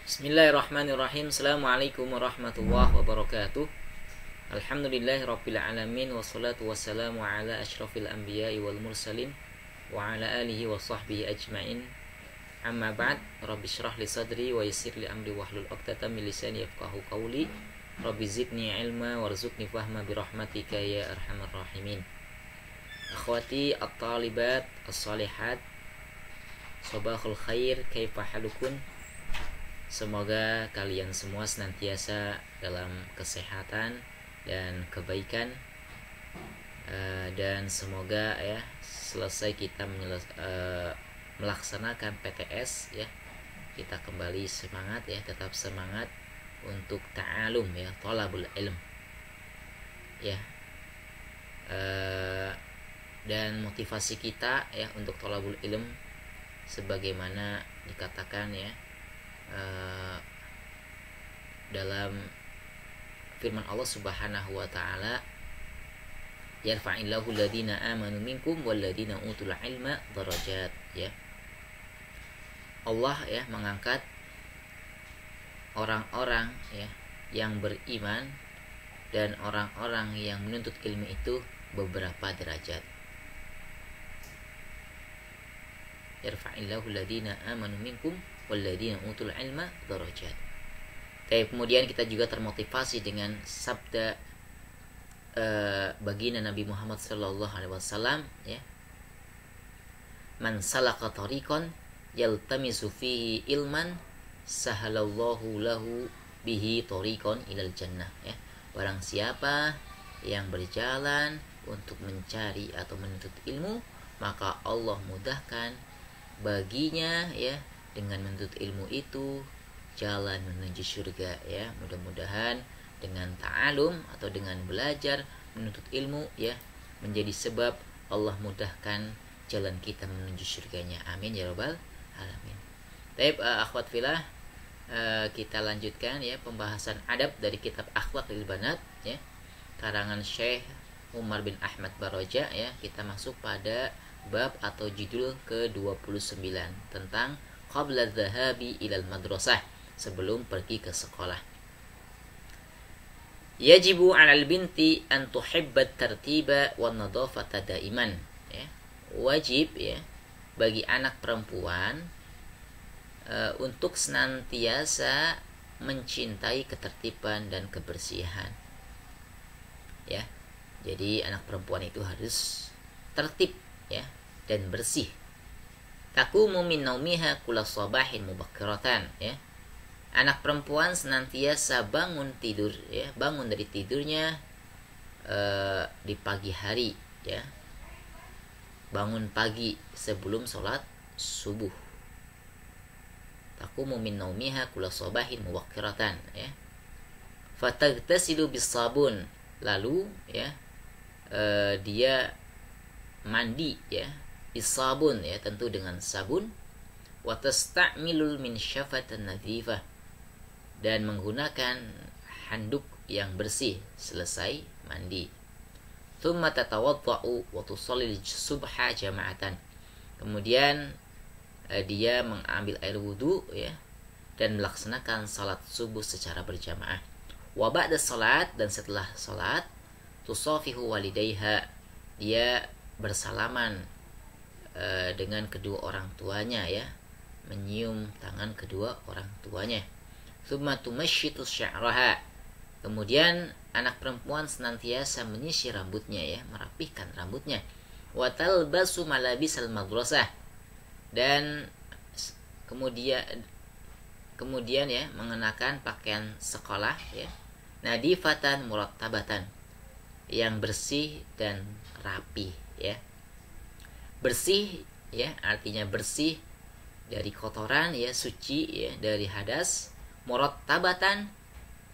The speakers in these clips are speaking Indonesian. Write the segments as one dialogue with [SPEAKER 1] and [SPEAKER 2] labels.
[SPEAKER 1] Bismillahirrahmanirrahim. Assalamualaikum warahmatullahi wabarakatuh. Alhamdulillahirabbil alamin wassalatu wassalamu ala asyrafil anbiya'i wal mursalin wa ala alihi wa sahbihi ajmain. Amma ba'd. Rabbi shrah li sadri wa yassir li amri wahlul 'uqdatam min lisani yafqahu qawli. Rabbi zidni ilma warzuqni fahma bi rahmatika ya arhamar rahimin. Akhwati at-talibat as-salihat, sabahul khair, kaifa halukun? Semoga kalian semua senantiasa dalam kesehatan dan kebaikan, dan semoga ya selesai kita melaksanakan PTS ya, kita kembali semangat ya, tetap semangat untuk ta'alum ya, thalabul ilm ya, dan motivasi kita ya untuk thalabul ilm sebagaimana dikatakan ya dalam firman Allah Subhanahu wa taala, yarfa'illahu alladhina amanu minkum walladhina utul ilma darajat ya. Allah ya mengangkat orang-orang ya yang beriman dan orang-orang yang menuntut ilmu itu beberapa derajat. Yarfa'illahu alladhina amanu minkum walladzina utul ilma darajat. Kemudian kita juga termotivasi dengan sabda baginda Nabi Muhammad sallallahu alaihi wasallam ya. Man salaka tariqan yaltamisu fihi ilman sahalallahu lahu bihi tariqan ilal jannah ya. Barang siapa yang berjalan untuk mencari atau menuntut ilmu, maka Allah mudahkan baginya ya dengan menuntut ilmu itu jalan menuju surga ya. Mudah-mudahan dengan ta'alum atau dengan belajar menuntut ilmu ya menjadi sebab Allah mudahkan jalan kita menuju surganya. Amin ya rabbal alamin. Baik, akhwat fillah, kita lanjutkan ya pembahasan adab dari kitab Akhlaq lil Banat ya, karangan Syekh Umar bin Ahmad Baroja ya. Kita masuk pada bab atau judul ke-29 tentang qabla dhahabi ilal madrasah, sebelum pergi ke sekolah. Yajibu 'alal binti an tuhibbat tartiba wan nadhafata daiman ya. Wajib ya bagi anak perempuan untuk senantiasa mencintai ketertiban dan kebersihan ya. Jadi anak perempuan itu harus tertib ya dan bersih. Taqumu min naumiha kula sabahin mubakkiratan ya. Anak perempuan senantiasa bangun tidur ya, bangun dari tidurnya di pagi hari ya. Bangun pagi sebelum sholat subuh. Taqumu min naumiha kula sabahin mubakkiratan ya. Fataghtasilu bis sabun, lalu ya dia mandi ya, bisabun ya, tentu dengan sabun. Wa tasta'milul min syafatan nadhifah, dan menggunakan handuk yang bersih selesai mandi. Tsumma tatawadda'u wa tusallil subha jama'atan, kemudian dia mengambil air wudu ya dan melaksanakan salat subuh secara berjamaah. Wa ba'da salat, dan setelah salat, tusafihu walidayha, dia bersalaman dengan kedua orang tuanya ya, menyium tangan kedua orang tuanya. Tsumma tumashitu sya'raha, kemudian anak perempuan senantiasa menyisir rambutnya ya, merapihkan rambutnya. Wa talbasu malabisal madrasah, dan kemudian ya mengenakan pakaian sekolah ya, nadifatan murattabatan, yang bersih dan rapi ya. Bersih ya artinya bersih dari kotoran ya, suci ya dari hadas. Murattabatan,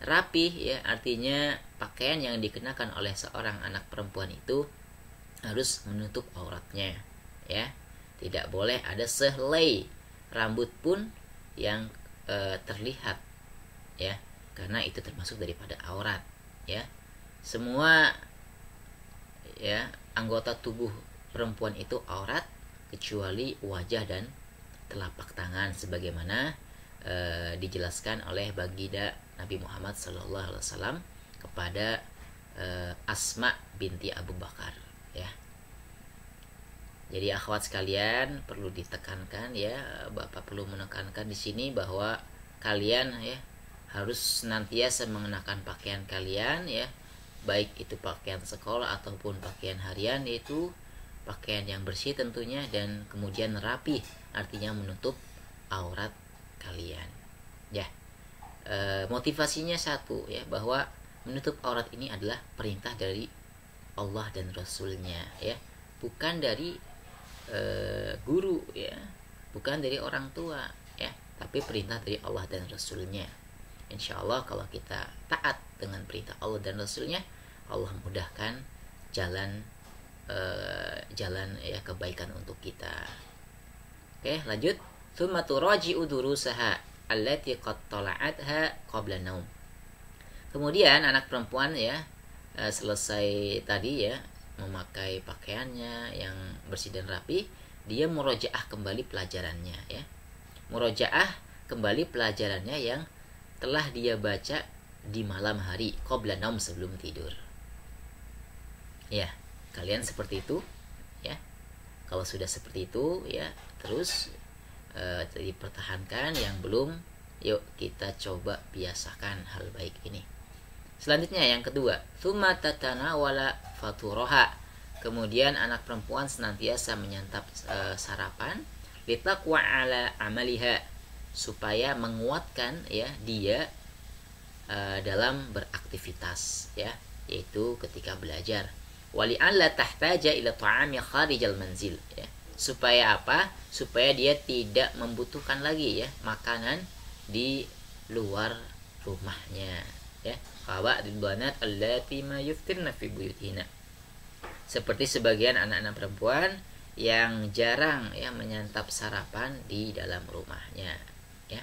[SPEAKER 1] rapi ya, artinya pakaian yang dikenakan oleh seorang anak perempuan itu harus menutup auratnya ya. Tidak boleh ada sehelai rambut pun yang terlihat ya, karena itu termasuk daripada aurat ya. Semua ya anggota tubuh perempuan itu aurat kecuali wajah dan telapak tangan, sebagaimana dijelaskan oleh baginda Nabi Muhammad SAW kepada Asma binti Abu Bakar, ya. Jadi akhwat sekalian, perlu ditekankan, ya, Bapak perlu menekankan di sini bahwa kalian, ya, harus senantiasa mengenakan pakaian kalian, ya, baik itu pakaian sekolah ataupun pakaian harian, yaitu pakaian yang bersih tentunya dan kemudian rapi, artinya menutup aurat kalian, ya. Motivasinya satu, ya, bahwa menutup aurat ini adalah perintah dari Allah dan Rasulnya, ya, bukan dari guru, ya, bukan dari orang tua, ya, tapi perintah dari Allah dan Rasulnya. Insya Allah kalau kita taat dengan perintah Allah dan Rasulnya, Allah mudahkan jalan ya kebaikan untuk kita. Oke, lanjut. Tsumma turaji'u durusaha allati qad tala'atha qabla naum. Kemudian anak perempuan, ya, selesai tadi, ya, memakai pakaiannya yang bersih dan rapi, dia murojaah kembali pelajarannya, ya. Murojaah kembali pelajarannya yang telah dia baca di malam hari, qabla naum, sebelum tidur. Ya, kalian seperti itu, ya. Kalau sudah seperti itu, ya, terus dipertahankan. Yang belum, yuk kita coba biasakan hal baik ini. Selanjutnya yang kedua, tsumma tatanawala faturaha. Kemudian anak perempuan senantiasa menyantap sarapan, litaqwa ala amaliha, supaya menguatkan, ya, dia dalam beraktivitas, ya, yaitu ketika belajar. Wali alla tahtaja ila ta'ami kharijal manzil, ya. Supaya apa? Supaya dia tidak membutuhkan lagi, ya, makanan di luar rumahnya, ya. Qawaidul banat allati ma yuftirna fi buyutina. Seperti sebagian anak-anak perempuan yang jarang, ya, menyantap sarapan di dalam rumahnya, ya.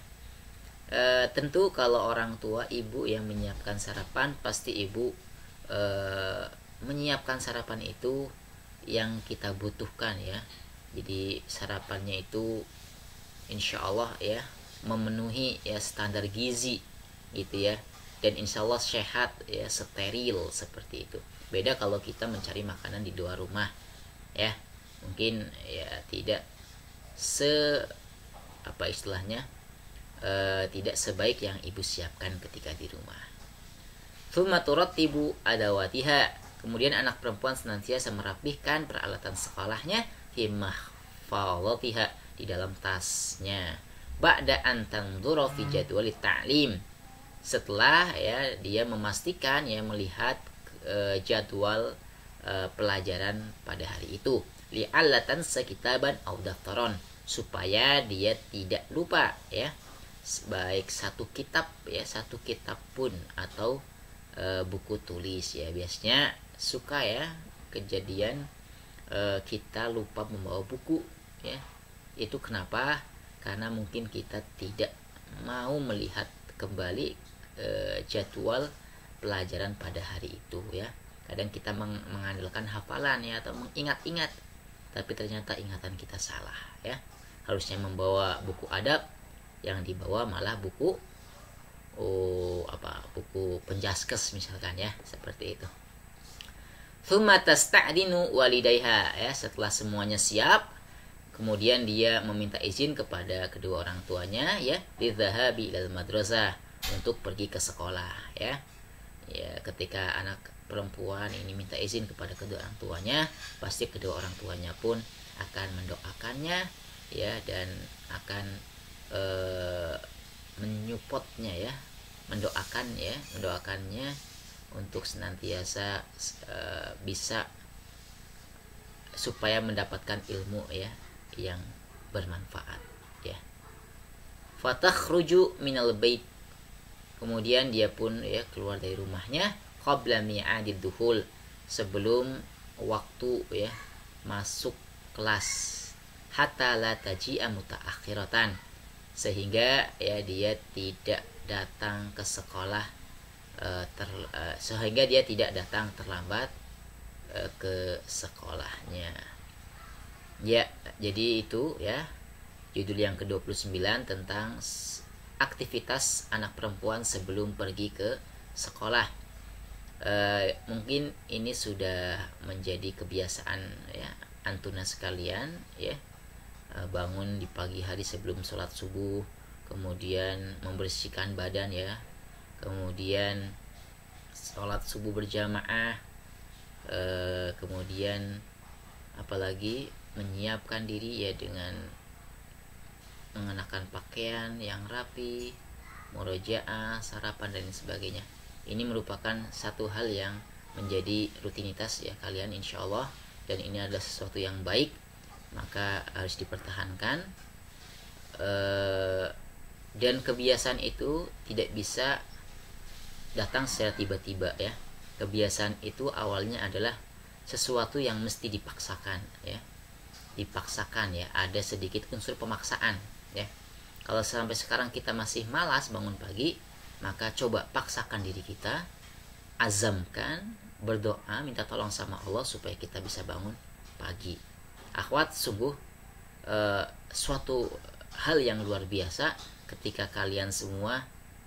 [SPEAKER 1] Tentu kalau orang tua, ibu yang menyiapkan sarapan, pasti ibu menyiapkan sarapan itu yang kita butuhkan, ya. Jadi sarapannya itu insya Allah, ya, memenuhi, ya, standar gizi gitu, ya, dan insya Allah sehat, ya, steril, seperti itu. Beda kalau kita mencari makanan di luar rumah, ya, mungkin, ya, tidak apa istilahnya, tidak sebaik yang ibu siapkan ketika di rumah. Tsumma turattibu adawatiha. Kemudian anak perempuan senantiasa merapihkan peralatan sekolahnya, himahfadhatiha, di dalam tasnya. Ba'da an tanzura fi jadwalit ta'lim. Setelah, ya, dia memastikan, ya, melihat jadwal pelajaran pada hari itu. Li'allatan sekitaban au daftaron, supaya dia tidak lupa, ya, baik satu kitab, ya, satu kitab pun atau buku tulis, ya. Biasanya suka, ya, kejadian kita lupa membawa buku, ya. Itu kenapa? Karena mungkin kita tidak mau melihat kembali jadwal pelajaran pada hari itu, ya. Kadang kita mengandalkan hafalan, ya, atau mengingat-ingat, tapi ternyata ingatan kita salah, ya. Harusnya membawa buku adab, yang dibawa malah buku buku penjaskes misalkan, ya, seperti itu. Tsumma tasta'dinu walidayha, ya. Setelah semuanya siap, kemudian dia meminta izin kepada kedua orang tuanya, ya, lidzahabi ilal madrasah, untuk pergi ke sekolah, ya. Ya, ketika anak perempuan ini minta izin kepada kedua orang tuanya, pasti kedua orang tuanya pun akan mendoakannya, ya, dan akan menyupportnya, ya, mendoakannya untuk senantiasa bisa supaya mendapatkan ilmu, ya, yang bermanfaat, ya. Fatakhruju minal bait. Kemudian dia pun, ya, keluar dari rumahnya qabla mi'adid duhul, sebelum waktu, ya, masuk kelas, hatta la taji'a mutaakhiratan, sehingga, ya, dia tidak datang ke sekolah sehingga dia tidak datang terlambat ke sekolahnya. Ya, jadi itu, ya, judul yang ke-29 tentang aktivitas anak perempuan sebelum pergi ke sekolah. Mungkin ini sudah menjadi kebiasaan ya antuna sekalian ya, bangun di pagi hari sebelum sholat subuh, kemudian membersihkan badan ya, kemudian sholat subuh berjamaah, kemudian apalagi menyiapkan diri ya dengan mengenakan pakaian yang rapi, murojaah, sarapan dan sebagainya. Ini merupakan satu hal yang menjadi rutinitas ya kalian insya Allah, dan ini adalah sesuatu yang baik, maka harus dipertahankan. Dan kebiasaan itu tidak bisa datang secara tiba-tiba ya. Kebiasaan itu awalnya adalah sesuatu yang mesti dipaksakan ya, ada sedikit unsur pemaksaan ya. Kalau sampai sekarang kita masih malas bangun pagi, maka coba paksakan diri kita, azamkan, berdoa, minta tolong sama Allah supaya kita bisa bangun pagi. Akhwat, sungguh suatu hal yang luar biasa ketika kalian semua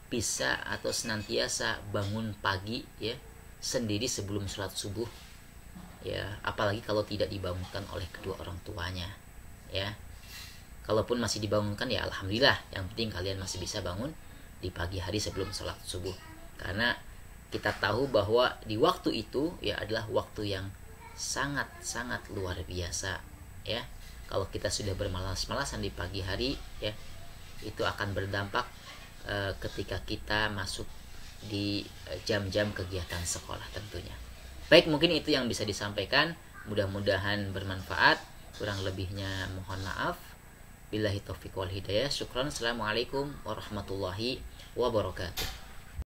[SPEAKER 1] bisa atau senantiasa bangun pagi ya sendiri sebelum sholat subuh ya, apalagi kalau tidak dibangunkan oleh kedua orang tuanya ya. Kalaupun masih dibangunkan ya alhamdulillah, yang penting kalian masih bisa bangun di pagi hari sebelum sholat subuh, karena kita tahu bahwa di waktu itu ya adalah waktu yang sangat-sangat luar biasa ya. Kalau kita sudah bermalas-malasan di pagi hari ya, itu akan berdampak ketika kita masuk di jam-jam kegiatan sekolah tentunya. Baik, mungkin itu yang bisa disampaikan, mudah-mudahan bermanfaat. Kurang lebihnya mohon maaf. Billahi taufiq wal hidayah. Syukran. Assalamualaikum warahmatullahi wabarakatuh.